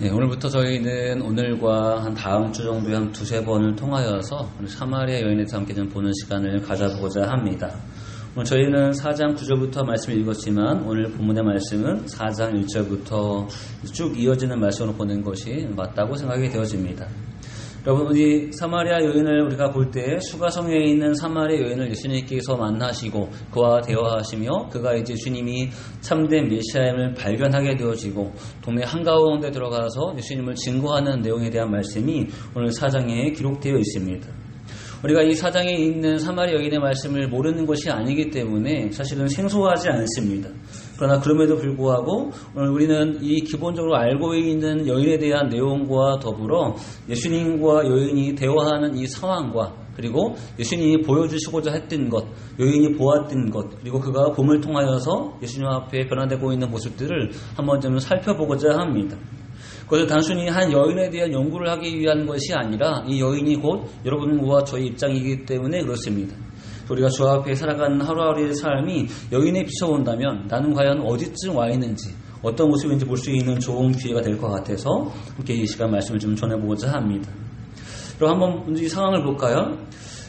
네, 오늘부터 저희는 오늘과 한 다음 주 정도에 한 두세 번을 통하여서 사마리아 여인에 대해서 함께 좀 보는 시간을 가져보고자 합니다. 오늘 저희는 4장 9절부터 말씀을 읽었지만 오늘 본문의 말씀은 4장 1절부터 쭉 이어지는 말씀으로 보는 것이 맞다고 생각이 되어집니다. 여러분, 이 사마리아 여인을 우리가 볼 때 수가성에 있는 사마리아 여인을 예수님께서 만나시고 그와 대화하시며 그가 이제 주님이 참된 메시아임을 발견하게 되어지고 동네 한가운데 들어가서 예수님을 증거하는 내용에 대한 말씀이 오늘 4장에 기록되어 있습니다. 우리가 이 4장에 있는 사마리아 여인의 말씀을 모르는 것이 아니기 때문에 사실은 생소하지 않습니다. 그러나 그럼에도 불구하고 오늘 우리는 이 기본적으로 알고 있는 여인에 대한 내용과 더불어 예수님과 여인이 대화하는 이 상황과 그리고 예수님이 보여주시고자 했던 것, 여인이 보았던 것, 그리고 그가 봄을 통하여서 예수님 앞에 변화되고 있는 모습들을 한번 좀 살펴보고자 합니다. 그것은 단순히 한 여인에 대한 연구를 하기 위한 것이 아니라 이 여인이 곧 여러분과 저희 입장이기 때문에 그렇습니다. 우리가 주 앞에 살아가는 하루하루의 삶이 여인에 비춰본다면 나는 과연 어디쯤 와 있는지 어떤 모습인지 볼 수 있는 좋은 기회가 될 것 같아서 함께 이 시간 말씀을 좀 전해보고자 합니다. 그럼 한번 이 상황을 볼까요?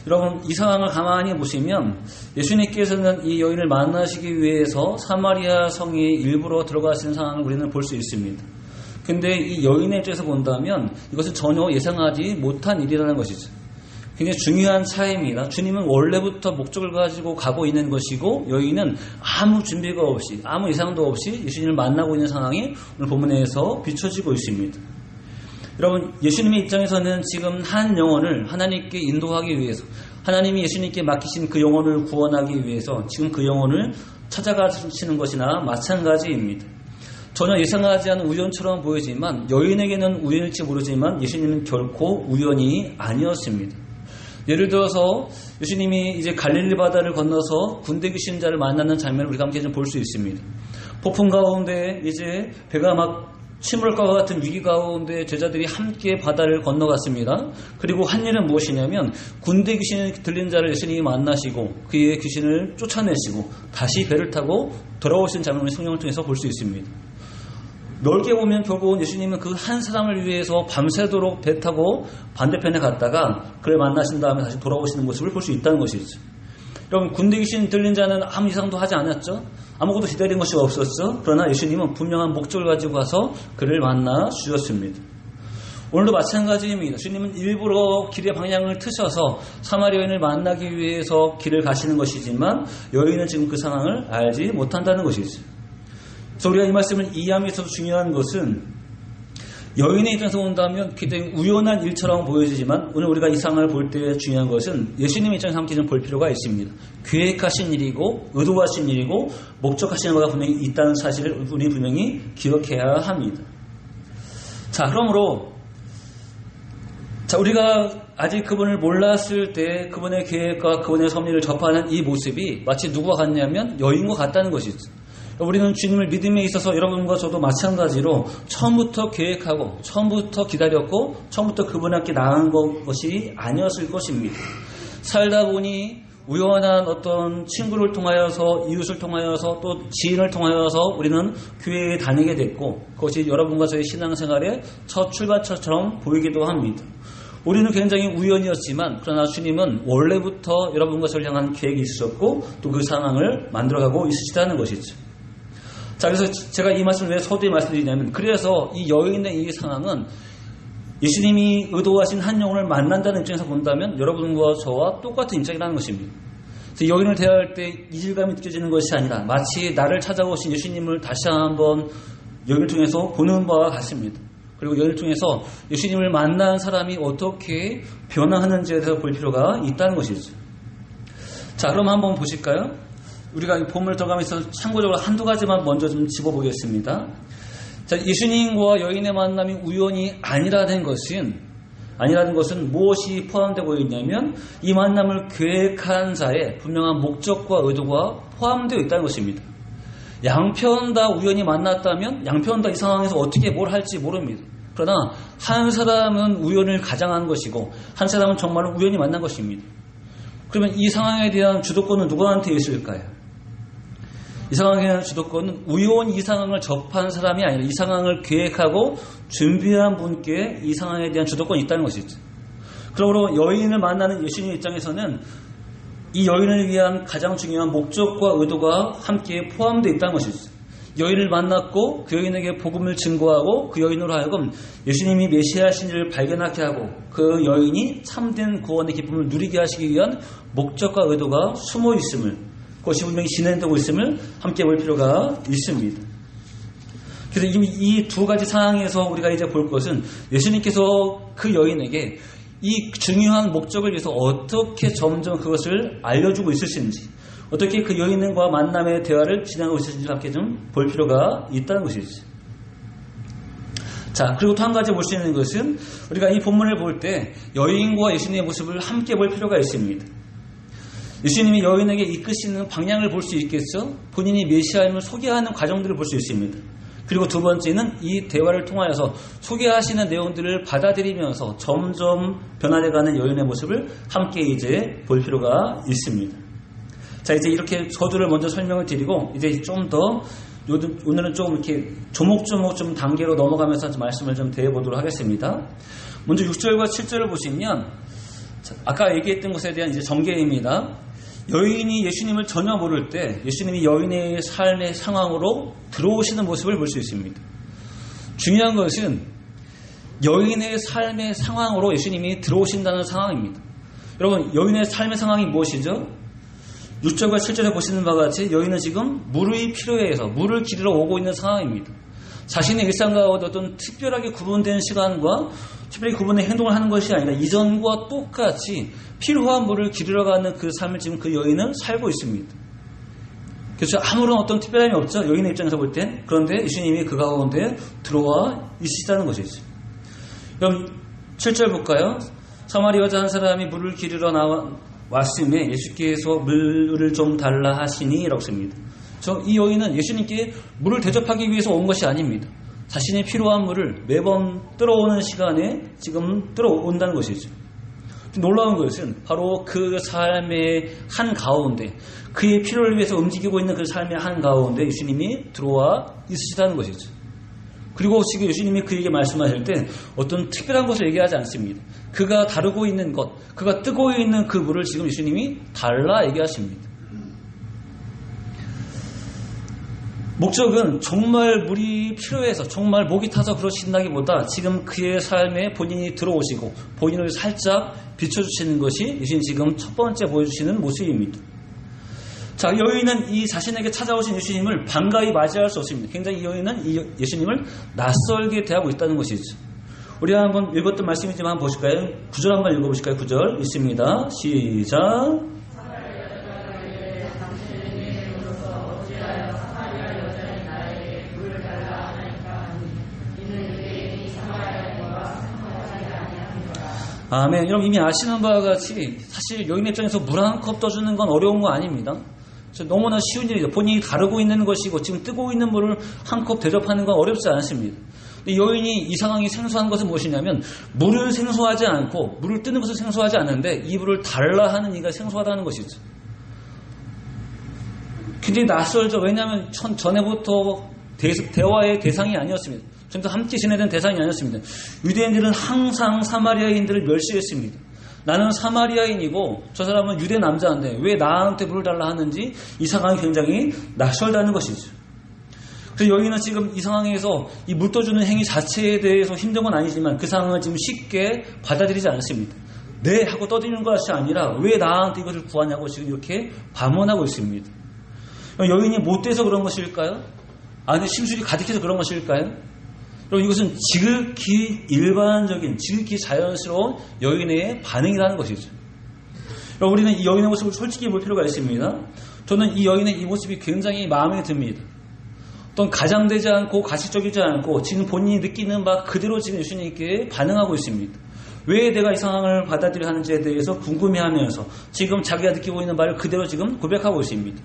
여러분, 이 상황을 가만히 보시면 예수님께서는 이 여인을 만나시기 위해서 사마리아 성에 일부러 들어가시는 상황을 우리는 볼 수 있습니다. 근데 이 여인의 입장에서 본다면 이것은 전혀 예상하지 못한 일이라는 것이죠. 굉장히 중요한 차이입니다. 주님은 원래부터 목적을 가지고 가고 있는 것이고 여인은 아무 준비가 없이 아무 예상도 없이 예수님을 만나고 있는 상황이 오늘 본문에서 비춰지고 있습니다. 여러분, 예수님의 입장에서는 지금 한 영혼을 하나님께 인도하기 위해서 하나님이 예수님께 맡기신 그 영혼을 구원하기 위해서 지금 그 영혼을 찾아가시는 것이나 마찬가지입니다. 전혀 예상하지 않은 우연처럼 보이지만 여인에게는 우연일지 모르지만 예수님은 결코 우연이 아니었습니다. 예를 들어서 예수님이 이제 갈릴리 바다를 건너서 군대 귀신 자를 만나는 장면을 우리가 함께 좀 볼 수 있습니다. 폭풍 가운데 이제 배가 막 침몰할 것 같은 위기 가운데 제자들이 함께 바다를 건너갔습니다. 그리고 한 일은 무엇이냐면 군대 귀신이 들린 자를 예수님이 만나시고 그의 귀신을 쫓아내시고 다시 배를 타고 돌아오신 장면을 성경을 통해서 볼 수 있습니다. 넓게 보면 결국은 예수님은 그 한 사람을 위해서 밤새도록 배 타고 반대편에 갔다가 그를 만나신 다음에 다시 돌아오시는 모습을 볼 수 있다는 것이죠. 여러분, 군대 귀신 들린 자는 아무 이상도 하지 않았죠. 아무것도 기다린 것이 없었죠. 그러나 예수님은 분명한 목적을 가지고 가서 그를 만나 주셨습니다. 오늘도 마찬가지입니다. 주님은 일부러 길의 방향을 트셔서 사마리아 여인을 만나기 위해서 길을 가시는 것이지만 여인은 지금 그 상황을 알지 못한다는 것이죠. 그래서 우리가 이 말씀을 이해함에 있어서 중요한 것은 여인의 입장에서 본다면 굉장히 우연한 일처럼 보여지지만 오늘 우리가 이 상황을 볼 때 중요한 것은 예수님의 입장에서 함께 좀 볼 필요가 있습니다. 계획하신 일이고 의도하신 일이고 목적하시는 바가 분명히 있다는 사실을 우리 분명히 기억해야 합니다. 자, 그러므로 우리가 아직 그분을 몰랐을 때 그분의 계획과 그분의 섭리를 접하는 이 모습이 마치 누구와 같냐면 여인과 같다는 것이죠. 우리는 주님을 믿음에 있어서 여러분과 저도 마찬가지로 처음부터 계획하고 처음부터 기다렸고 처음부터 그분께 나아간 것이 아니었을 것입니다. 살다 보니 우연한 어떤 친구를 통하여서 이웃을 통하여서 또 지인을 통하여서 우리는 교회에 다니게 됐고 그것이 여러분과 저의 신앙생활의 첫 출발처럼 보이기도 합니다. 우리는 굉장히 우연이었지만 그러나 주님은 원래부터 여러분과 저를 향한 계획이 있으셨고 또 그 상황을 만들어가고 있으시다는 것이죠. 자, 그래서 제가 이 말씀을 왜 서두에 말씀드리냐면 그래서 이 여인의 이 상황은 예수님이 의도하신 한 영혼을 만난다는 입장에서 본다면 여러분과 저와 똑같은 입장이라는 것입니다. 그래서 여인을 대할 때 이질감이 느껴지는 것이 아니라 마치 나를 찾아오신 예수님을 다시 한번 여인을 통해서 보는 바와 같습니다. 그리고 여인을 통해서 예수님을 만난 사람이 어떻게 변화하는지에 대해서 볼 필요가 있다는 것이죠. 자, 그럼 한번 보실까요? 우리가 이 본문을 들어가면서 참고적으로 한두 가지만 먼저 좀 짚어보겠습니다. 자, 예수님과 여인의 만남이 우연이 아니라는 것은 무엇이 포함되고 있냐면 이 만남을 계획한 자의 분명한 목적과 의도가 포함되어 있다는 것입니다. 양편 다 우연히 만났다면 양편 다 이 상황에서 어떻게 뭘 할지 모릅니다. 그러나 한 사람은 우연을 가장한 것이고 한 사람은 정말 우연히 만난 것입니다. 그러면 이 상황에 대한 주도권은 누구한테 있을까요? 이 상황에 대한 주도권은 우연히 이 상황을 접한 사람이 아니라 이 상황을 계획하고 준비한 분께 이 상황에 대한 주도권이 있다는 것이죠. 그러므로 여인을 만나는 예수님 입장에서는 이 여인을 위한 가장 중요한 목적과 의도가 함께 포함되어 있다는 것이죠. 여인을 만났고 그 여인에게 복음을 증거하고 그 여인으로 하여금 예수님이 메시아신 이를 발견하게 하고 그 여인이 참된 구원의 기쁨을 누리게 하시기 위한 목적과 의도가 숨어 있음을, 그것이 분명히 진행되고 있음을 함께 볼 필요가 있습니다. 그래서 이 두 가지 상황에서 우리가 이제 볼 것은 예수님께서 그 여인에게 이 중요한 목적을 위해서 어떻게 점점 그것을 알려주고 있으신지, 어떻게 그 여인과 만남의 대화를 진행하고 있으신지를 함께 좀 볼 필요가 있다는 것이지. 자, 그리고 또 한 가지 볼 수 있는 것은 우리가 이 본문을 볼 때 여인과 예수님의 모습을 함께 볼 필요가 있습니다. 예수님이 여인에게 이끄시는 방향을 볼 수 있겠죠? 본인이 메시아임을 소개하는 과정들을 볼 수 있습니다. 그리고 두 번째는 이 대화를 통하여서 소개하시는 내용들을 받아들이면서 점점 변화돼가는 여인의 모습을 함께 이제 볼 필요가 있습니다. 자, 이제 이렇게 서두를 먼저 설명을 드리고 이제 좀 더 오늘은 좀 이렇게 조목조목 좀 단계로 넘어가면서 말씀을 좀 대해보도록 하겠습니다. 먼저 6절과 7절을 보시면 아까 얘기했던 것에 대한 이제 전개입니다. 여인이 예수님을 전혀 모를 때 예수님이 여인의 삶의 상황으로 들어오시는 모습을 볼 수 있습니다. 중요한 것은 여인의 삶의 상황으로 예수님이 들어오신다는 상황입니다. 여러분, 여인의 삶의 상황이 무엇이죠? 6절과 7절에 보시는 바와 같이 여인은 지금 물이 필요해서 물을 기르러 오고 있는 상황입니다. 자신의 일상 가운데 어떤 특별하게 구분된 시간과 특별히 구분된 행동을 하는 것이 아니라 이전과 똑같이 필요한 물을 기르러 가는 그 삶을 지금 그 여인은 살고 있습니다. 그래서 아무런 어떤 특별함이 없죠. 여인의 입장에서 볼 땐. 그런데 예수님이 그 가운데 들어와 있으시다는 것이죠. 그럼 7절 볼까요? 사마리아 여자 한 사람이 물을 기르러 왔음에 예수께서 물을 좀 달라 하시니 라고 씁니다. 이 여인은 예수님께 물을 대접하기 위해서 온 것이 아닙니다. 자신이 필요한 물을 매번 들어오는 시간에 지금 들어온다는 것이죠. 놀라운 것은 바로 그 삶의 한가운데, 그의 필요를 위해서 움직이고 있는 그 삶의 한가운데 예수님이 들어와 있으시다는 것이죠. 그리고 지금 예수님이 그에게 말씀하실 때 어떤 특별한 것을 얘기하지 않습니다. 그가 다루고 있는 것, 그가 뜨고 있는 그 물을 지금 예수님이 달라 얘기하십니다. 목적은 정말 물이 필요해서 정말 목이 타서 그러신다기보다 지금 그의 삶에 본인이 들어오시고 본인을 살짝 비춰주시는 것이 예수님 지금 첫 번째 보여주시는 모습입니다. 자, 여인은 이 자신에게 찾아오신 예수님을 반가이 맞이할 수 없습니다. 굉장히 이 여인은 이 예수님을 낯설게 대하고 있다는 것이죠. 우리가 한번 읽었던 말씀이지만 한번 보실까요? 9절 한번 읽어보실까요? 9절 있습니다. 시작. 아멘. 여러분 이미 아시는 바와 같이 사실 여인 입장에서 물 한 컵 떠주는 건 어려운 거 아닙니다. 너무나 쉬운 일이죠. 본인이 다루고 있는 것이고 지금 뜨고 있는 물을 한 컵 대접하는 건 어렵지 않습니다. 근데 여인이 이 상황이 생소한 것은 무엇이냐면 물을 생소하지 않고 물을 뜨는 것을 생소하지 않는데 이 물을 달라 하는 이가 생소하다는 것이죠. 굉장히 낯설죠. 왜냐하면 전에부터 대화의 대상이 아니었습니다. 전부 함께 지내던 대상이 아니었습니다. 유대인들은 항상 사마리아인들을 멸시했습니다. 나는 사마리아인이고 저 사람은 유대 남자인데 왜 나한테 물을 달라 하는지 이 상황이 굉장히 낯설다는 것이죠. 그래서 여인은 지금 이 상황에서 이 물 떠주는 행위 자체에 대해서 힘든 건 아니지만 그 상황을 지금 쉽게 받아들이지 않습니다. 네 하고 떠드는 것이 아니라 왜 나한테 이것을 구하냐고 지금 이렇게 반문하고 있습니다. 여인이 못돼서 그런 것일까요? 아니 심술이 가득해서 그런 것일까요? 여러분 이것은 지극히 일반적인 지극히 자연스러운 여인의 반응이라는 것이죠. 여러분 우리는 이 여인의 모습을 솔직히 볼 필요가 있습니다. 저는 이 여인의 이 모습이 굉장히 마음에 듭니다. 어떤 가장되지 않고 가식적이지 않고 지금 본인이 느끼는 바 그대로 지금 예수님께 반응하고 있습니다. 왜 내가 이 상황을 받아들여야 하는지에 대해서 궁금해하면서 지금 자기가 느끼고 있는 바를 그대로 지금 고백하고 있습니다.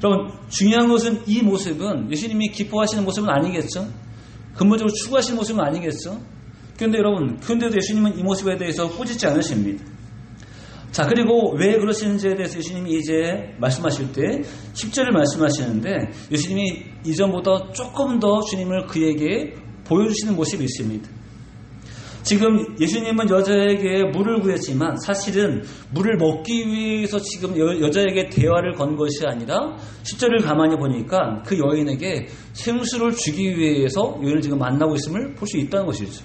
여러분 중요한 것은 이 모습은 예수님이 기뻐하시는 모습은 아니겠죠? 근본적으로 추구하시는 모습은 아니겠죠? 그런데 여러분, 그런데도 예수님은 이 모습에 대해서 꾸짖지 않으십니다. 자, 그리고 왜 그러시는지에 대해서 예수님이 이제 말씀하실 때 10절을 말씀하시는데 예수님이 이전보다 조금 더 주님을 그에게 보여주시는 모습이 있습니다. 지금 예수님은 여자에게 물을 구했지만 사실은 물을 먹기 위해서 지금 여자에게 대화를 건 것이 아니라 10절을 가만히 보니까 그 여인에게 생수를 주기 위해서 여인을 지금 만나고 있음을 볼 수 있다는 것이죠.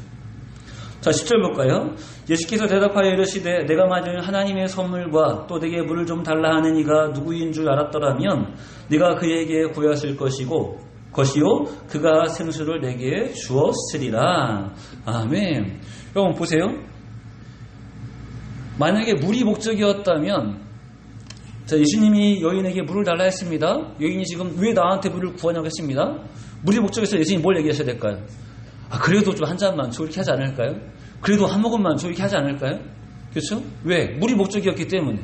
자, 10절 볼까요? 예수께서 대답하여 이르시되 내가 만일 하나님의 선물과 또 내게 물을 좀 달라 하는 이가 누구인 줄 알았더라면 네가 그에게 구했을 것이요 그가 생수를 내게 주었으리라. 아멘. 여러분 보세요. 만약에 물이 목적이었다면 자, 예수님이 여인에게 물을 달라 했습니다. 여인이 지금 왜 나한테 물을 구하냐고 했습니다. 물이 목적에서 예수님이 뭘 얘기하셔야 될까요? 그래도 좀 한 잔만 줘 이렇게 하지 않을까요? 그래도 한 모금만 줘 이렇게 하지 않을까요? 그렇죠? 왜? 물이 목적이었기 때문에.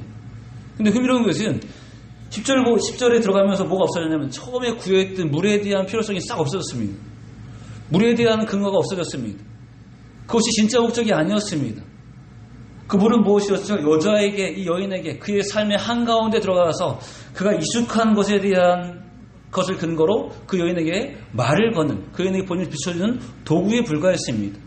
근데 흥미로운 것은 10절에 들어가면서 뭐가 없어졌냐면 처음에 구했던 물에 대한 필요성이 싹 없어졌습니다. 물에 대한 근거가 없어졌습니다. 그것이 진짜 목적이 아니었습니다. 그 물은 무엇이었죠? 여자에게, 이 여인에게 그의 삶의 한가운데 들어가서 그가 익숙한 것에 대한 것을 근거로 그 여인에게 말을 거는, 그 여인에게 본인을 비춰주는 도구에 불과했습니다.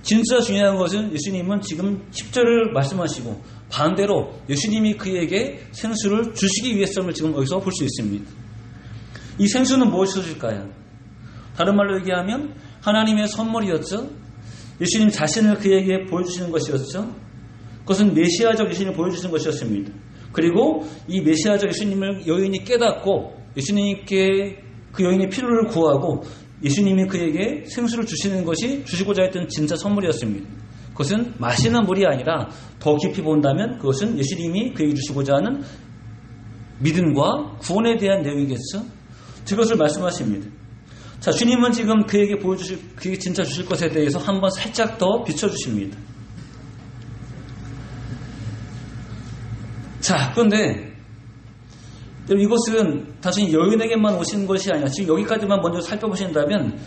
진짜 중요한 것은 예수님은 지금 10절을 말씀하시고 반대로 예수님이 그에게 생수를 주시기 위해서를 지금 여기서 볼 수 있습니다. 이 생수는 무엇이었을까요? 다른 말로 얘기하면 하나님의 선물이었죠. 예수님 자신을 그에게 보여주시는 것이었죠. 그것은 메시아적 예수님을 보여주시는 것이었습니다. 그리고 이 메시아적 예수님을 여인이 깨닫고 예수님께 그 여인의 필요를 구하고 예수님이 그에게 생수를 주시는 것이 주시고자 했던 진짜 선물이었습니다. 그것은 마시는 물이 아니라 더 깊이 본다면 그것은 예수님이 그에게 주시고자 하는 믿음과 구원에 대한 내용이겠죠. 그것을 말씀하십니다. 자, 주님은 지금 그에게 그에게 진짜 주실 것에 대해서 한번 살짝 더 비춰주십니다. 자, 그런데 이것은 단순히 여인에게만 오신 것이 아니라 지금 여기까지만 먼저 살펴보신다면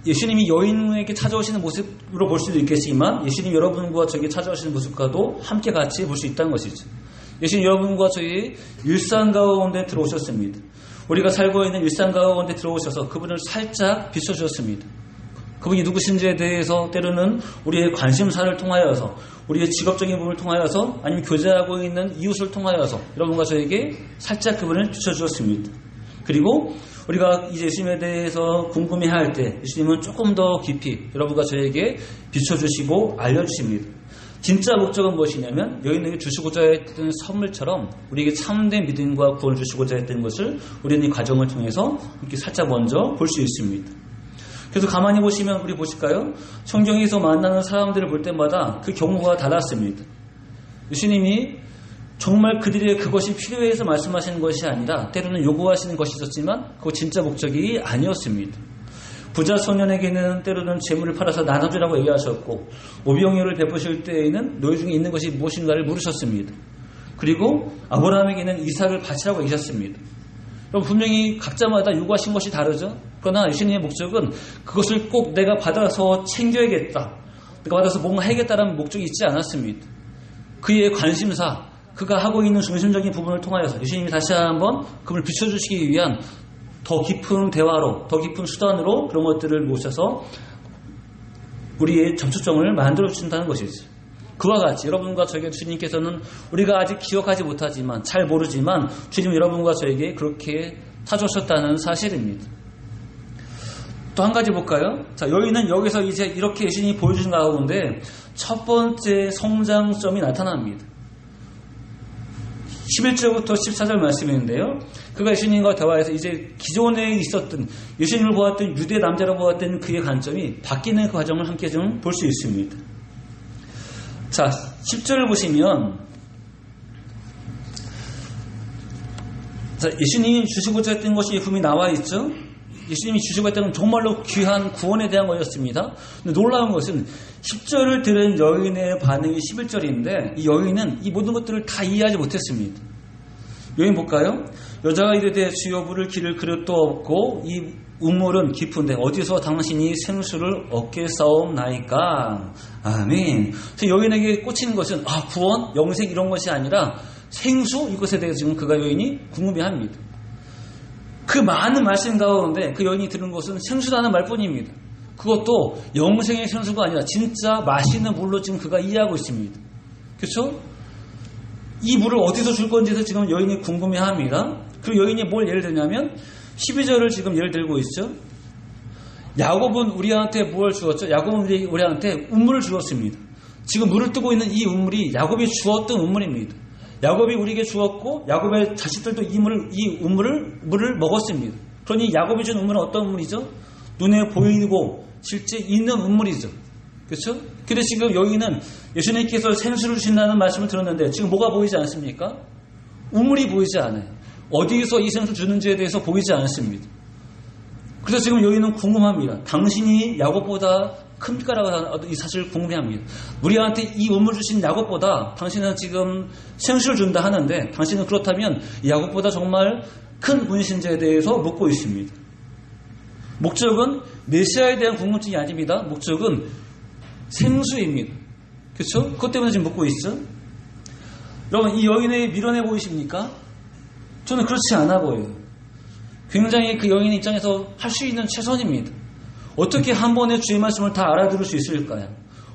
예수님이 여인에게 찾아오시는 모습으로 볼 수도 있겠지만 예수님 여러분과 저에게 찾아오시는 모습과도 함께 같이 볼 수 있다는 것이죠. 예수님 여러분과 저희 일상 가운데 들어오셨습니다. 우리가 살고 있는 일상 가운데 들어오셔서 그분을 살짝 비춰주셨습니다. 그분이 누구신지에 대해서 때로는 우리의 관심사를 통하여서 우리의 직업적인 부분을 통하여서 아니면 교제하고 있는 이웃을 통하여서 여러분과 저에게 살짝 그분을 비춰주었습니다. 그리고 우리가 이제 예수님에 대해서 궁금해할 때 예수님은 조금 더 깊이 여러분과 저에게 비춰주시고 알려주십니다. 진짜 목적은 무엇이냐면 여인에게 주시고자 했던 선물처럼 우리에게 참된 믿음과 구원을 주시고자 했던 것을 우리는 이 과정을 통해서 이렇게 살짝 먼저 볼 수 있습니다. 그래서 가만히 보시면 우리 보실까요? 성경에서 만나는 사람들을 볼 때마다 그 경우가 달랐습니다. 예수님이 정말 그들의 그것이 필요해서 말씀하시는 것이 아니라 때로는 요구하시는 것이 있었지만 그거 진짜 목적이 아니었습니다. 부자 소년에게는 때로는 재물을 팔아서 나눠주라고 얘기하셨고 오병이어를 베푸실 때에는 너희 중에 있는 것이 무엇인가를 물으셨습니다. 그리고 아브라함에게는 이삭을 바치라고 얘기하셨습니다. 그럼 분명히 각자마다 요구하신 것이 다르죠. 그러나 예수님의 목적은 그것을 꼭 내가 받아서 챙겨야겠다, 내가 받아서 뭔가 해야겠다라는 목적이 있지 않았습니다. 그의 관심사, 그가 하고 있는 중심적인 부분을 통하여서 예수님이 다시 한번 그분을 비춰주시기 위한 더 깊은 대화로, 더 깊은 수단으로 그런 것들을 모셔서 우리의 접촉점을 만들어 주신다는 것이죠. 그와 같이 여러분과 저에게 주님께서는 우리가 아직 기억하지 못하지만 잘 모르지만 주님 여러분과 저에게 그렇게 찾아오셨다는 사실입니다. 또 한 가지 볼까요? 자, 여인은 여기서 이제 이렇게 예수님이 보여주신 가운데 첫 번째 성장점이 나타납니다. 11절부터 14절 말씀인데요. 그가 예수님과 대화해서 이제 기존에 있었던 예수님을 보았던 유대 남자로 보았던 그의 관점이 바뀌는 그 과정을 함께 좀 볼 수 있습니다. 자, 10절을 보시면 자, 예수님이 주시고자 했던 것이 분명히 나와 있죠. 예수님이 주시고 했던 건 정말로 귀한 구원에 대한 것이었습니다. 근데 놀라운 것은 10절을 들은 여인의 반응이 11절인데 이 여인은 이 모든 것들을 다 이해하지 못했습니다. 여인 볼까요? 여자가 이르되 주여 물을 기를 그릇도 없고 이 우물은 깊은데 어디서 당신이 생수를 얻겠사옵나이까. 아멘. 여인에게 꽂히는 것은 구원, 영생 이런 것이 아니라 생수 이것에 대해서 지금 그가 여인이 궁금해합니다. 그 많은 말씀 가운데 그 여인이 들은 것은 생수라는 말뿐입니다. 그것도 영생의 생수가 아니라 진짜 마시는 물로 지금 그가 이해하고 있습니다. 그렇죠? 이 물을 어디서 줄 건지에서 지금 여인이 궁금해합니다. 그리고 여인이 뭘 예를 들냐면 12절을 지금 예를 들고 있죠. 야곱은 우리한테 무엇을 주었죠? 야곱은 우리한테 우물을 주었습니다. 지금 물을 뜨고 있는 이 우물이 야곱이 주었던 우물입니다. 야곱이 우리에게 주었고 야곱의 자식들도 이 물을 먹었습니다. 그러니 야곱이 준 우물은 어떤 우물이죠? 눈에 보이고 실제 있는 우물이죠. 그렇죠? 근데 지금 여기는 예수님께서 생수를 주신다는 말씀을 들었는데 지금 뭐가 보이지 않습니까? 우물이 보이지 않아요. 어디에서 이 생수를 주는지에 대해서 보이지 않습니다. 그래서 지금 여기는 궁금합니다. 당신이 야곱보다 큽니까라고 이 사실을 궁금해합니다. 우리한테 이 우물을 주신 야곱보다 당신은 지금 생수를 준다 하는데 당신은 그렇다면 야곱보다 정말 큰 분이신지에 대해서 묻고 있습니다. 목적은 메시아에 대한 궁금증이 아닙니다. 목적은 생수입니다. 그렇죠? 그것 때문에 지금 묻고 있죠. 여러분 이 여인의 미련해 보이십니까? 저는 그렇지 않아 보여요. 굉장히 그 여인 입장에서 할 수 있는 최선입니다. 어떻게 한 번에 주의 말씀을 다 알아들을 수 있을까요?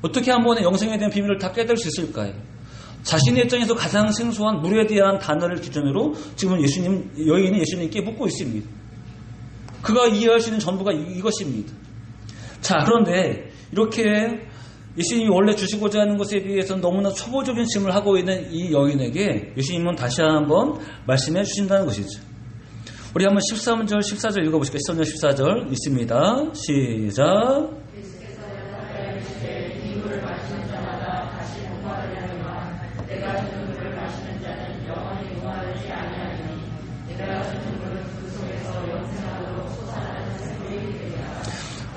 어떻게 한 번에 영생에 대한 비밀을 다 깨달을 수 있을까요? 자신의 입장에서 가장 생소한 물에 대한 단어를 기준으로 지금 여인이 예수님께 묻고 있습니다. 그가 이해할 수 있는 전부가 이것입니다. 자, 그런데 이렇게 예수님이 원래 주시고자 하는 것에 비해서 너무나 초보적인 질문을 하고 있는 이 여인에게 예수님은 다시 한번 말씀해 주신다는 것이죠. 우리 한번 13절, 14절 읽어보실까요? 13절, 14절 있습니다. 시작.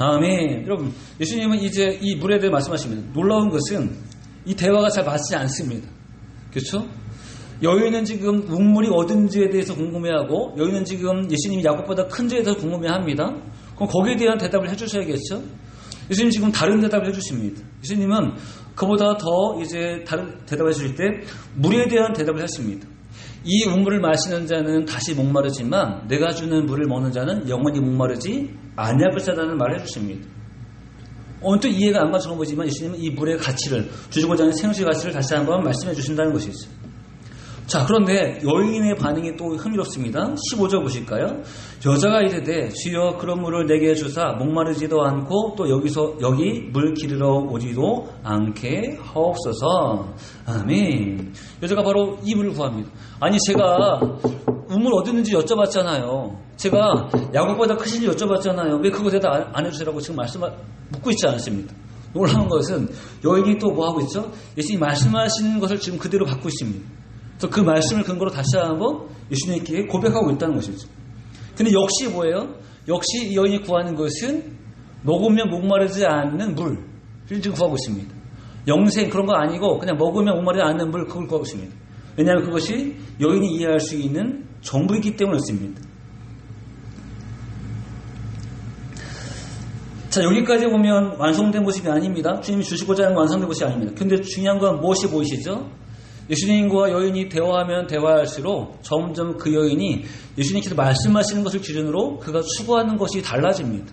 아멘. 여러분, 예수님은 이제 이 물에 대해 말씀하십니다. 놀라운 것은 이 대화가 잘 맞지 않습니다. 그렇죠? 여인은 지금 우물이 어딘지에 대해서 궁금해하고 여인은 지금 예수님이 야곱보다 큰지에 대해서 궁금해합니다. 그럼 거기에 대한 대답을 해주셔야겠죠? 예수님 지금 다른 대답을 해주십니다. 예수님은 그보다 더 이제 다른 대답을 해주실 때 물에 대한 대답을 했습니다. 이 우물을 마시는 자는 다시 목마르지만 내가 주는 물을 먹는 자는 영원히 목마르지 아니할 것이라는 말을 해주십니다. 언뜻 이해가 안 가서 보지만 예수님은 이 물의 가치를 주시고자 하는 생수의 가치를 다시 한번 말씀해 주신다는 것이죠. 자, 그런데 여인의 반응이 또 흥미롭습니다. 15절 보실까요? 여자가 이르되 주여 그런 물을 내게 주사 목마르지도 않고 또 여기 물 기르러 오지도 않게 하옵소서. 아멘. 여자가 바로 이 물을 구합니다. 아니 제가 우물 어디 있는지 여쭤봤잖아요. 제가 야곱보다 크신지 여쭤봤잖아요. 왜 그거 대답 안 해주시라고 지금 묻고 있지 않습니다. 놀라운 것은 여인이 또 뭐하고 있죠? 예수님이 말씀하시는 것을 지금 그대로 받고 있습니다. 그래서 그 말씀을 근거로 다시 한번 예수님께 고백하고 있다는 것이죠. 근데 역시 뭐예요? 역시 이 여인이 구하는 것은 먹으면 목마르지 않는 물을 지금 구하고 있습니다. 영생 그런 거 아니고 그냥 먹으면 목마르지 않는 물 그걸 구하고 있습니다. 왜냐하면 그것이 여인이 이해할 수 있는 전부이기 때문이었습니다. 자, 여기까지 보면 완성된 모습이 아닙니다. 주님이 주시고자 하는 완성된 것이 아닙니다. 근데 중요한 건 무엇이 보이시죠? 예수님과 여인이 대화하면 대화할수록 점점 그 여인이 예수님께서 말씀하시는 것을 기준으로 그가 추구하는 것이 달라집니다.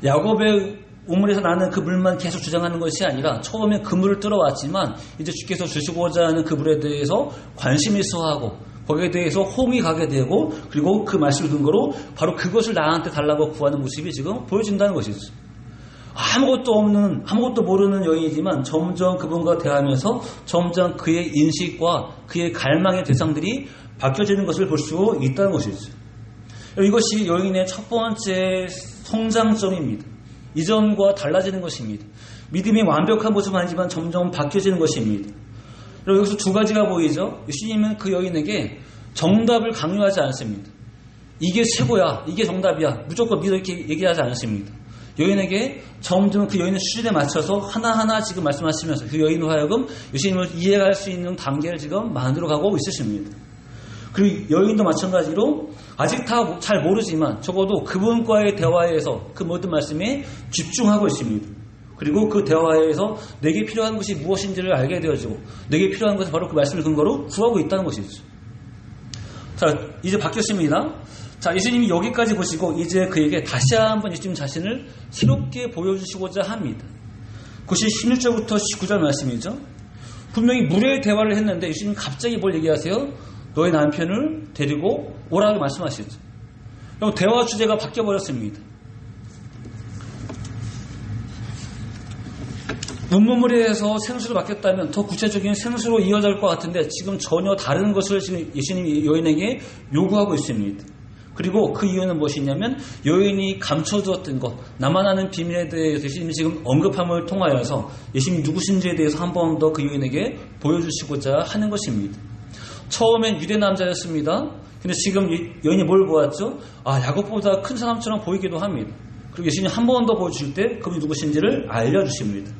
야곱의 우물에서 나는 그 물만 계속 주장하는 것이 아니라 처음에 그 물을 들어왔지만 이제 주께서 주시고자 하는 그 물에 대해서 관심이 있어하고 거기에 대해서 호응이 가게 되고 그리고 그 말씀을 근거로 바로 그것을 나한테 달라고 구하는 모습이 지금 보여진다는 것이죠. 아무것도 모르는 여인이지만 점점 그분과 대하면서 점점 그의 인식과 그의 갈망의 대상들이 바뀌어지는 것을 볼 수 있다는 것이죠. 이것이 여인의 첫 번째 성장점입니다. 이전과 달라지는 것입니다. 믿음이 완벽한 모습은 아니지만 점점 바뀌어지는 것입니다. 여기서 두 가지가 보이죠. 예수님은 그 여인에게 정답을 강요하지 않습니다. 이게 최고야, 이게 정답이야, 무조건 믿어 이렇게 얘기하지 않습니다. 여인에게 점점 그 여인의 수준에 맞춰서 하나하나 지금 말씀하시면서 그 여인으로 하여금 예수님을 이해할 수 있는 단계를 지금 만들어가고 있으십니다. 그리고 여인도 마찬가지로 아직 다 잘 모르지만 적어도 그분과의 대화에서 그 모든 말씀에 집중하고 있습니다. 그리고 그 대화에서 내게 필요한 것이 무엇인지를 알게 되어지고 내게 필요한 것은 바로 그 말씀을 근거로 구하고 있다는 것이죠. 자, 이제 바뀌었습니다. 자, 예수님이 여기까지 보시고 이제 그에게 다시 한번 예수님 자신을 새롭게 보여주시고자 합니다. 그것이 16절부터 19절 말씀이죠. 분명히 무례의 대화를 했는데 예수님 갑자기 뭘 얘기하세요? 너의 남편을 데리고 오라고 말씀하시죠. 그럼 대화 주제가 바뀌어버렸습니다. 문무무리에서 생수로 바뀌었다면 더 구체적인 생수로 이어질 것 같은데 지금 전혀 다른 것을 지금 예수님이 여인에게 요구하고 있습니다. 그리고 그 이유는 무엇이냐면 여인이 감춰두었던 것, 나만 아는 비밀에 대해서 예수님이 지금 언급함을 통하여서 예수님이 누구신지에 대해서 한 번 더 그 여인에게 보여주시고자 하는 것입니다. 처음엔 유대 남자였습니다. 근데 지금 여인이 뭘 보았죠? 야곱보다 큰 사람처럼 보이기도 합니다. 그리고 예수님이 한 번 더 보여주실 때 그분이 누구신지를 알려주십니다.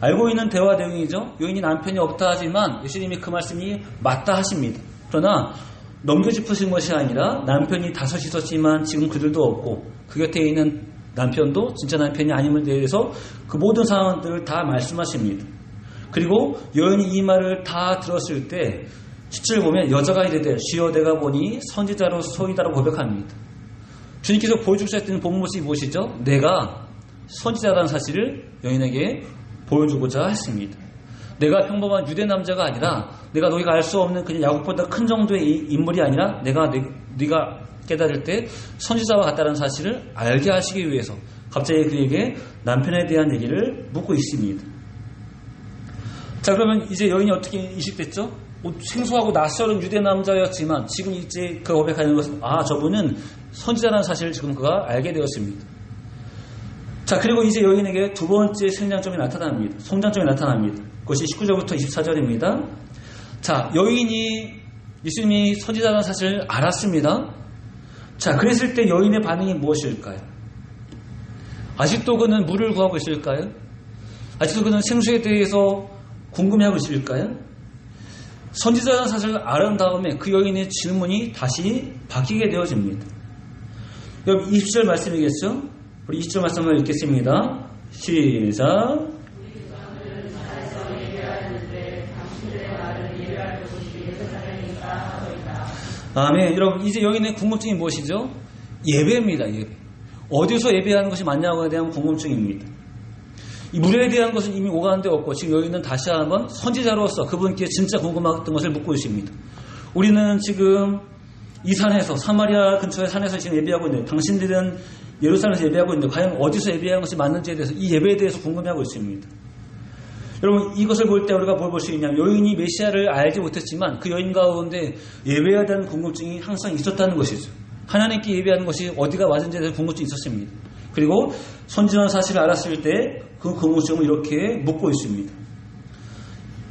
알고 있는 대화 내용이죠. 여인이 남편이 없다 하지만 예수님이 그 말씀이 맞다 하십니다. 그러나 넘겨짚으신 것이 아니라 남편이 5 있었지만 지금 그들도 없고 그 곁에 있는 남편도 진짜 남편이 아님을 대해서 그 모든 상황들을 다 말씀하십니다. 그리고 여인이 이 말을 다 들었을 때 17절 보면 여자가 이르되 주여 내가 보니 선지자로소이다라고 고백합니다. 주님께서 보여주셨던 본 모습이 무엇이죠? 내가 선지자라는 사실을 여인에게 보여주고자 했습니다. 내가 평범한 유대 남자가 아니라 내가 너희가 알 수 없는 그냥 야곱보다 큰 정도의 인물이 아니라 네가 깨달을 때 선지자와 같다는 사실을 알게 하시기 위해서 갑자기 그에게 남편에 대한 얘기를 묻고 있습니다. 자, 그러면 이제 여인이 어떻게 인식됐죠? 생소하고 낯설은 유대 남자였지만 지금 이제 그가 고백하는 것은 저분은 선지자라는 사실을 지금 그가 알게 되었습니다. 자, 그리고 이제 여인에게 두 번째 성장점이 나타납니다. 성장점이 나타납니다. 그것이 19절부터 24절입니다. 자, 여인이 예수님이 선지자라는 사실을 알았습니다. 자, 그랬을 때 여인의 반응이 무엇일까요? 아직도 그는 물을 구하고 있을까요? 아직도 그는 생수에 대해서 궁금해하고 있을까요? 선지자라는 사실을 알은 다음에 그 여인의 질문이 다시 바뀌게 되어집니다. 여러분 20절 말씀이겠죠? 우리 20절 말씀을 읽겠습니다. 시작. 아멘. 여러분 이제 여인의 궁금증이 무엇이죠? 예배입니다. 예배. 어디서 예배하는 것이 맞냐고에 대한 궁금증입니다. 이 무례에 대한 것은 이미 오가는 데 없고 지금 여인은 다시 한번 선지자로서 그분께 진짜 궁금했던 것을 묻고 있습니다. 우리는 지금 이 산에서 사마리아 근처의 산에서 지금 예배하고 있는데 당신들은 예루살렘에서 예배하고 있는데 과연 어디서 예배하는 것이 맞는지에 대해서 이 예배에 대해서 궁금해하고 있습니다. 여러분 이것을 볼 때 우리가 뭘 볼 수 있냐면 여인이 메시아를 알지 못했지만 그 여인 가운데 예배에 대한 궁금증이 항상 있었다는 것이죠. 하나님께 예배하는 것이 어디가 맞은지에 대한 궁금증이 있었습니다. 그리고 선지자라는 사실을 알았을 때 그 궁금증을 이렇게 묻고 있습니다.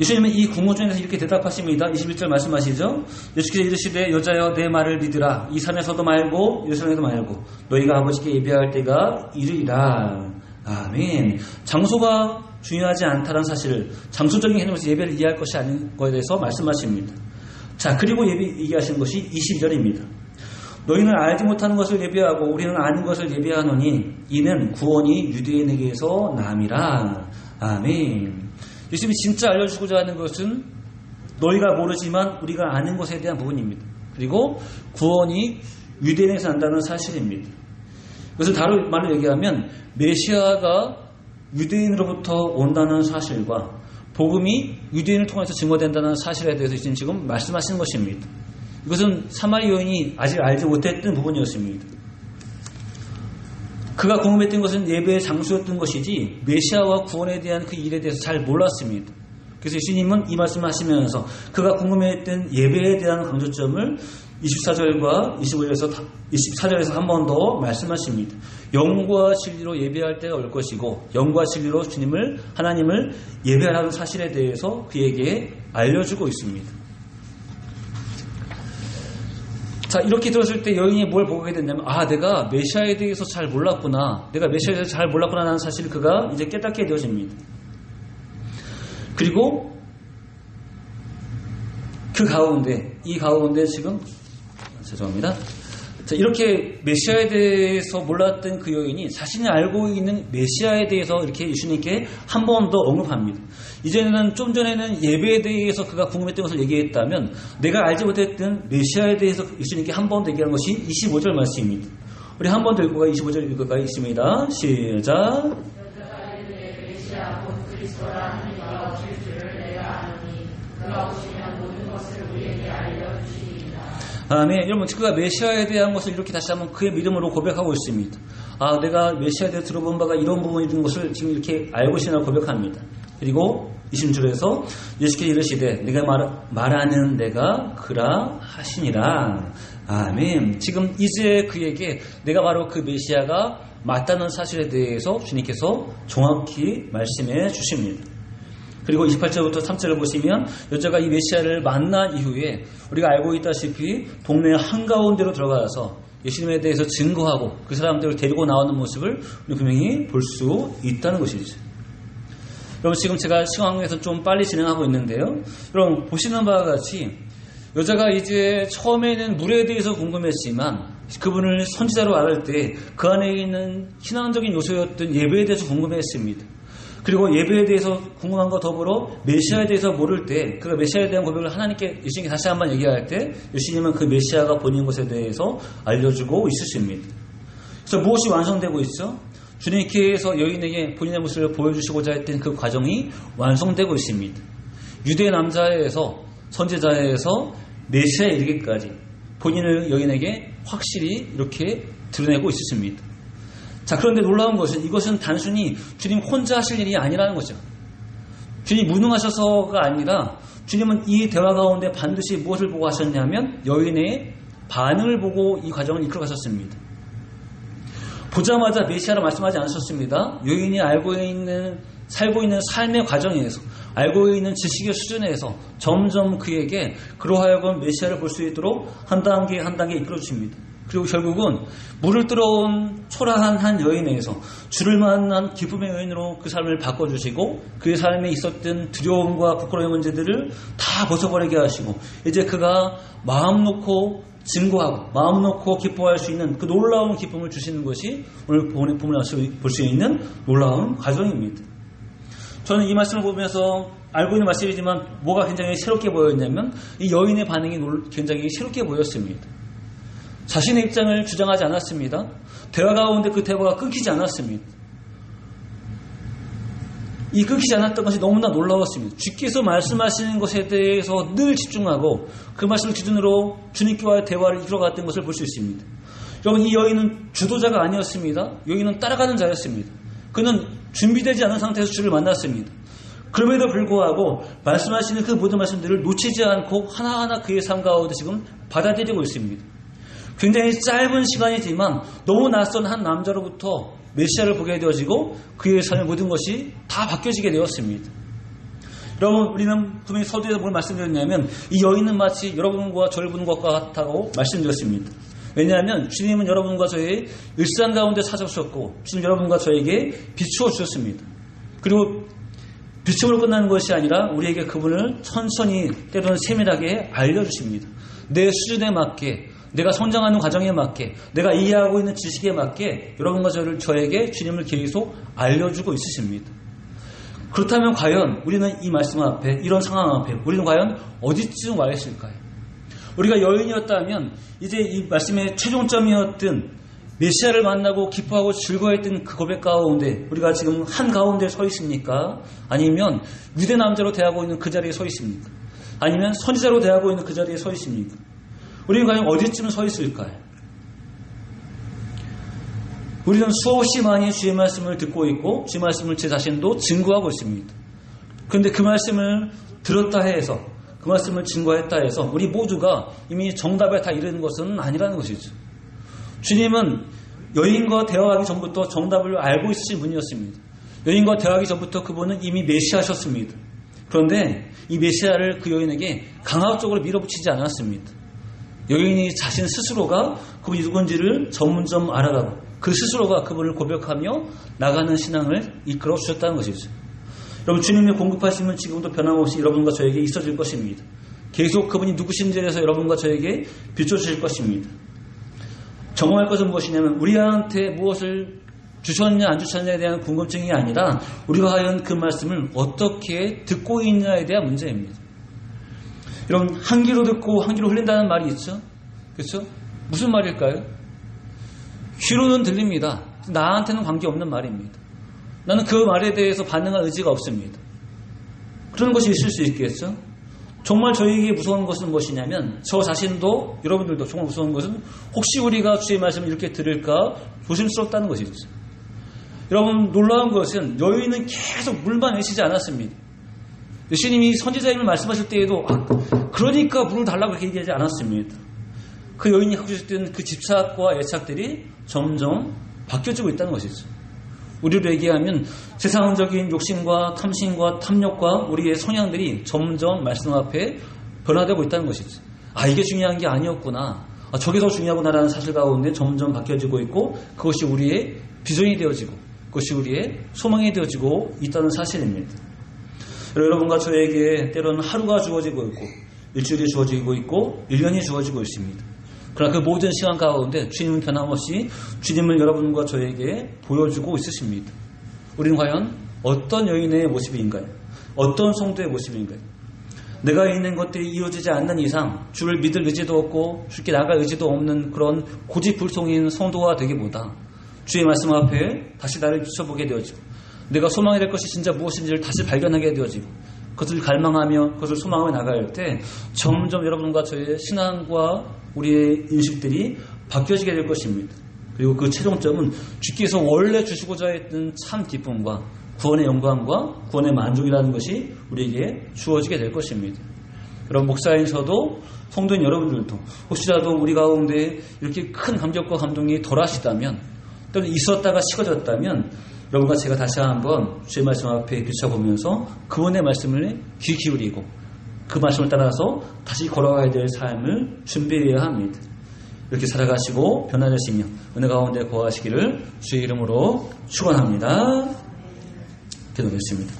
예수님은 이 궁금증에 대해서 이렇게 대답하십니다. 21절 말씀하시죠. 예수께서 이르시되 여자여 내 말을 믿으라. 이 산에서도 말고 예루살렘에도 말고 너희가 아버지께 예배할 때가 이르리라. 아멘. 장소가 중요하지 않다는 사실을 장소적인 개념에서 예배를 이해할 것이 아닌 것에 대해서 말씀하십니다. 자, 그리고 얘기하시는 것이 22절입니다. 너희는 알지 못하는 것을 예배하고 우리는 아는 것을 예배하노니 이는 구원이 유대인에게서 남이라. 아멘. 예수님이 진짜 알려주고자 하는 것은 너희가 모르지만 우리가 아는 것에 대한 부분입니다. 그리고 구원이 유대인에게서 난다는 사실입니다. 그것을 다른 말로 얘기하면 메시아가 유대인으로부터 온다는 사실과 복음이 유대인을 통해서 증거된다는 사실에 대해서 지금 말씀하시는 것입니다. 이것은 사마리 여인이 아직 알지 못했던 부분이었습니다. 그가 궁금했던 것은 예배의 장소였던 것이지 메시아와 구원에 대한 그 일에 대해서 잘 몰랐습니다. 그래서 예수님은 이 말씀을 하시면서 그가 궁금했던 예배에 대한 강조점을 24절과 24절에서 한 번 더 말씀하십니다. 영과 진리로 예배할 때가 올 것이고 영과 진리로 하나님을 예배하라는 사실에 대해서 그에게 알려주고 있습니다. 자, 이렇게 들었을 때 여인이 뭘 보게 됐냐면 내가 메시아에 대해서 잘 몰랐구나. 내가 메시아에 대해서 잘 몰랐구나 하는 사실을 그가 이제 깨닫게 되어집니다. 그리고 이 가운데 지금, 죄송합니다. 자, 이렇게 메시아에 대해서 몰랐던 그 여인이 자신이 알고 있는 메시아에 대해서 이렇게 예수님께 한 번 더 언급합니다. 이제는 좀 전에는 예배에 대해서 그가 궁금했던 것을 얘기했다면 내가 알지 못했던 메시아에 대해서 예수님께 한 번 더 얘기한 것이 25절 말씀입니다. 우리 한 번 더 읽고 25절 읽을까 있습니다. 시작. 아멘. 여러분, 그가 메시아에 대한 것을 이렇게 다시 한번 그의 믿음으로 고백하고 있습니다. 내가 메시아에 대해 들어본 바가 이런 부분이 있는 것을 지금 이렇게 알고 있으나 고백합니다. 그리고 20절에서 예수께서 이르시되 내가 말하는 내가 그라 하시니라. 아멘. 지금 이제 그에게 내가 바로 그 메시아가 맞다는 사실에 대해서 주님께서 정확히 말씀해 주십니다. 그리고 28절부터 3절을 보시면 여자가 이 메시아를 만난 이후에 우리가 알고 있다시피 동네 한가운데로 들어가서 예수님에 대해서 증거하고 그 사람들을 데리고 나오는 모습을 우리 분명히 볼 수 있다는 것이죠. 여러분, 지금 제가 시황에서 좀 빨리 진행하고 있는데요. 여러분, 보시는 바와 같이 여자가 이제 처음에는 물에 대해서 궁금했지만 그분을 선지자로 알을 때 그 안에 있는 신앙적인 요소였던 예배에 대해서 궁금했습니다. 그리고 예배에 대해서 궁금한 것 더불어 메시아에 대해서 모를 때 그가 메시아에 대한 고백을 하나님께 예수님께 다시 한번 얘기할 때 예수님은 그 메시아가 본인 것에 대해서 알려주고 있으십니다. 그래서 무엇이 완성되고 있죠? 주님께서 여인에게 본인의 모습을 보여주시고자 했던 그 과정이 완성되고 있습니다. 유대 남자에서 선지자에서 메시아에 이르기까지 본인을 여인에게 확실히 이렇게 드러내고 있으십니다. 자, 그런데 놀라운 것은 이것은 단순히 주님 혼자 하실 일이 아니라는 거죠. 주님 무능하셔서가 아니라 주님은 이 대화 가운데 반드시 무엇을 보고 하셨냐면 여인의 반응을 보고 이 과정을 이끌어 가셨습니다. 보자마자 메시아라 말씀하지 않으셨습니다. 여인이 살고 있는 삶의 과정에서 알고 있는 지식의 수준에서 점점 그에게 그로 하여금 메시아를 볼 수 있도록 한 단계 한 단계 이끌어 주십니다. 그리고 결국은 물을 들어온 초라한 한 여인에서 주를 만난 기쁨의 여인으로 그 삶을 바꿔주시고 그의 삶에 있었던 두려움과 부끄러움의 문제들을 다 벗어버리게 하시고 이제 그가 마음 놓고 증거하고 마음 놓고 기뻐할 수 있는 그 놀라운 기쁨을 주시는 것이 오늘 본문에 볼 수 있는 놀라운 과정입니다. 저는 이 말씀을 보면서 알고 있는 말씀이지만 뭐가 굉장히 새롭게 보였냐면 이 여인의 반응이 굉장히 새롭게 보였습니다. 자신의 입장을 주장하지 않았습니다. 대화 가운데 그 대화가 끊기지 않았습니다. 이 끊기지 않았던 것이 너무나 놀라웠습니다. 주께서 말씀하시는 것에 대해서 늘 집중하고 그 말씀을 기준으로 주님과의 대화를 이끌어갔던 것을 볼 수 있습니다. 여러분, 이 여인은 주도자가 아니었습니다. 여인은 따라가는 자였습니다. 그는 준비되지 않은 상태에서 주를 만났습니다. 그럼에도 불구하고 말씀하시는 그 모든 말씀들을 놓치지 않고 하나하나 그의 삶 가운데 지금 받아들이고 있습니다. 굉장히 짧은 시간이지만 너무 낯선 한 남자로부터 메시아를 보게 되어지고 그의 삶의 모든 것이 다 바뀌어지게 되었습니다. 여러분, 우리는 분명히 서두에서 뭘 말씀드렸냐면 이 여인은 마치 여러분과 저를 보는 것과 같다고 말씀드렸습니다. 왜냐하면 주님은 여러분과 저의 일상 가운데 찾아오셨고 주님 여러분과 저에게 비추어 주셨습니다. 그리고 비추어로 끝나는 것이 아니라 우리에게 그분을 천천히 때로는 세밀하게 알려주십니다. 내 수준에 맞게, 내가 성장하는 과정에 맞게, 내가 이해하고 있는 지식에 맞게 여러분과 저에게 주님을 계속 알려주고 있으십니다. 그렇다면 과연 우리는 이 말씀 앞에, 이런 상황 앞에 우리는 과연 어디쯤 와 있을까요? 우리가 여인이었다면 이제 이 말씀의 최종점이었던 메시아를 만나고 기뻐하고 즐거워했던 그 고백 가운데 우리가 지금 한가운데 서 있습니까? 아니면 유대 남자로 대하고 있는 그 자리에 서 있습니까? 아니면 선지자로 대하고 있는 그 자리에 서 있습니까? 우리는 과연 어디쯤 서 있을까요? 우리는 수없이 많이 주의 말씀을 듣고 있고 주의 말씀을 제 자신도 증거하고 있습니다. 그런데 그 말씀을 들었다 해서 그 말씀을 증거했다 해서 우리 모두가 이미 정답에 다 이르는 것은 아니라는 것이죠. 주님은 여인과 대화하기 전부터 정답을 알고 있으신 분이었습니다. 여인과 대화하기 전부터 그분은 이미 메시아셨습니다. 그런데 이 메시아를 그 여인에게 강압적으로 밀어붙이지 않았습니다. 여인이 자신 스스로가 그분이 누군지를 전문점 알아가고 그 스스로가 그분을 고백하며 나가는 신앙을 이끌어 주셨다는 것이죠. 여러분, 주님의 공급하심은 지금도 변함없이 여러분과 저에게 있어질 것입니다. 계속 그분이 누구신지에 대해서 여러분과 저에게 비춰주실 것입니다. 점검할 것은 무엇이냐면 우리한테 무엇을 주셨냐 안 주셨냐에 대한 궁금증이 아니라 우리가 과연 그 말씀을 어떻게 듣고 있냐에 대한 문제입니다. 여러분, 한 귀로 듣고 한 귀로 흘린다는 말이 있죠. 그렇죠? 무슨 말일까요? 귀로는 들립니다. 나한테는 관계없는 말입니다. 나는 그 말에 대해서 반응할 의지가 없습니다. 그런 것이 있을 수 있겠죠? 정말 저에게 무서운 것은 무엇이냐면 저 자신도 여러분들도 정말 무서운 것은 혹시 우리가 주의 말씀을 이렇게 들을까 조심스럽다는 것이죠. 여러분, 놀라운 것은 여인은 계속 물만 외치지 않았습니다. 예수님이 선지자임을 말씀하실 때에도 그러니까 물을 달라고 그렇게 얘기하지 않았습니다. 그 여인이 하고 있었던 그 집착과 애착들이 점점 바뀌어지고 있다는 것이죠. 우리로 얘기하면 세상적인 욕심과 탐심과 탐욕과 우리의 성향들이 점점 말씀 앞에 변화되고 있다는 것이죠. 이게 중요한 게 아니었구나. 저게 더 중요하구나라는 사실 가운데 점점 바뀌어지고 있고 그것이 우리의 비전이 되어지고 그것이 우리의 소망이 되어지고 있다는 사실입니다. 여러분과 저에게 때로는 하루가 주어지고 있고 일주일이 주어지고 있고 1년이 주어지고 있습니다. 그러나 그 모든 시간 가운데 주님은 변함없이 주님을 여러분과 저에게 보여주고 있으십니다. 우리는 과연 어떤 여인의 모습인가요? 어떤 성도의 모습인가요? 내가 있는 것들이 이루어지지 않는 이상 주를 믿을 의지도 없고 주께 나갈 의지도 없는 그런 고집불통인 성도가 되기보다 주의 말씀 앞에 다시 나를 비춰보게 되어지고 내가 소망이 될 것이 진짜 무엇인지를 다시 발견하게 되어지고 그것을 갈망하며 그것을 소망하며 나갈 때 점점 여러분과 저의 신앙과 우리의 인식들이 바뀌어지게 될 것입니다. 그리고 그 최종점은 주께서 원래 주시고자 했던 참 기쁨과 구원의 영광과 구원의 만족이라는 것이 우리에게 주어지게 될 것입니다. 여러분, 목사인 저도 성도인 여러분들도 혹시라도 우리 가운데 이렇게 큰 감격과 감동이 덜하시다면 또는 있었다가 식어졌다면 여러분과 제가 다시 한번 주의 말씀 앞에 비춰보면서 그분의 말씀을 귀 기울이고 그 말씀을 따라서 다시 걸어가야 될 삶을 준비해야 합니다. 이렇게 살아가시고 변화되시며 은혜 가운데 거하시기를 주의 이름으로 축원합니다. 기도드리겠습니다.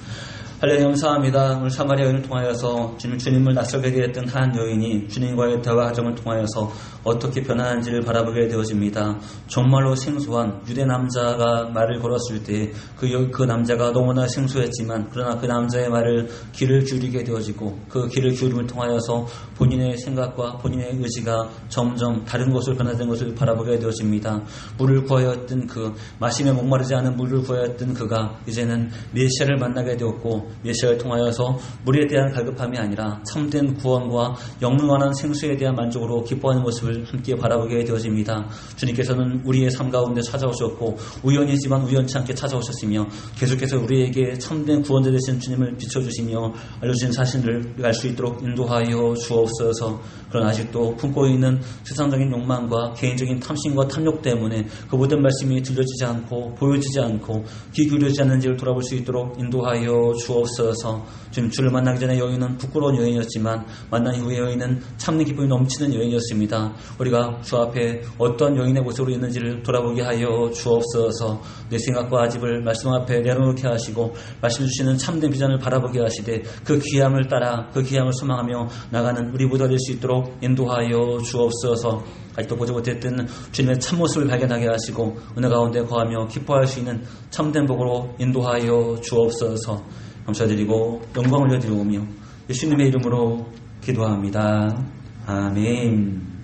할렐루야, 감사합니다. 오늘 사마리아 여인을 통하여서 주님을 낯설게 했던 한 여인이 주님과의 대화 과정을 통하여서 어떻게 변하는지를 바라보게 되어집니다. 정말로 생소한 유대 남자가 말을 걸었을 때 그 남자가 너무나 생소했지만 그러나 그 남자의 말을 귀를 기울이게 되어지고 그 귀를 기울임을 통하여서 본인의 생각과 본인의 의지가 점점 다른 곳으로 변화된 것을 바라보게 되어집니다. 물을 구하였던 마시며 목마르지 않은 물을 구하였던 그가 이제는 메시아를 만나게 되었고 메시아를 통하여서 물에 대한 갈급함이 아니라 참된 구원과 영원한 생수에 대한 만족으로 기뻐하는 모습을 함께 바라보게 되어집니다. 주님께서는 우리의 삶 가운데 찾아오셨고 우연이지만 우연치 않게 찾아오셨으며 계속해서 우리에게 참된 구원자 되신 주님을 비춰주시며 알려주신 사실을 알 수 있도록 인도하여 주옵소서. 그러나 아직도 품고 있는 세상적인 욕망과 개인적인 탐심과 탐욕 때문에 그 모든 말씀이 들려지지 않고 보여지지 않고 귀 기울여지지 않는지를 돌아볼 수 있도록 인도하여 주옵소서. 지금 주를 만나기 전에 여인은 부끄러운 여인이었지만 만난 이후의 여인은 참는 기쁨이 넘치는 여인이었습니다. 우리가 주 앞에 어떤 여인의 모습으로 있는지를 돌아보게 하여 주옵소서. 내 생각과 아집을 말씀 앞에 내려놓게 하시고 말씀 주시는 참된 비전을 바라보게 하시되 그 귀함을 따라 그 귀함을 소망하며 나가는 우리 모두가 될 수 있도록 인도하여 주옵소서. 아직도 보지 못했던 주님의 참모습을 발견하게 하시고 은혜 가운데 거하며 기뻐할 수 있는 참된 복으로 인도하여 주옵소서. 감사드리고 영광을 올려드리오며 예수님의 이름으로 기도합니다. 아멘.